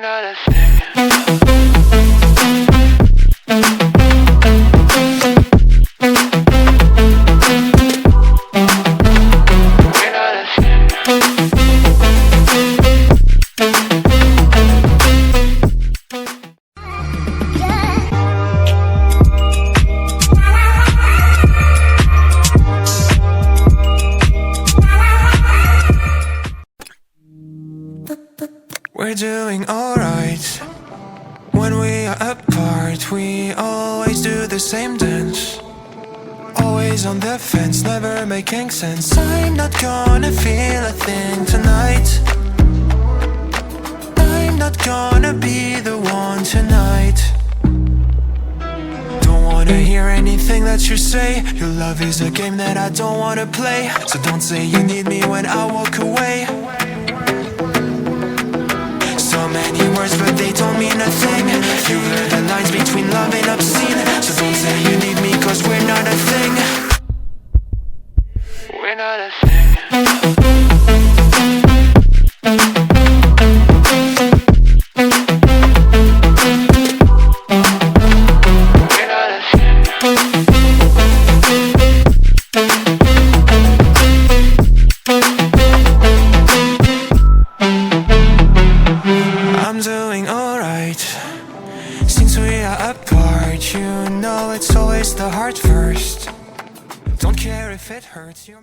not a thing. We're not a thing. We're doing alright. When we are apart, we always do the same dance. Always on the fence, never making sense. I'm not gonna feel a thing tonight. I'm not gonna be the one tonight. Don't wanna hear anything that you say. Your love is a game that I don't wanna play. So don't say you need me when I walk away. So many words but they don't mean a thing. You blur the lines between love and obscene. So don't say you need me cause we're not a thing. We're not a thing. We're not a thing. I'm doing alright. Since we are apart, you know it's always the heart first. Don't care if it hurts you.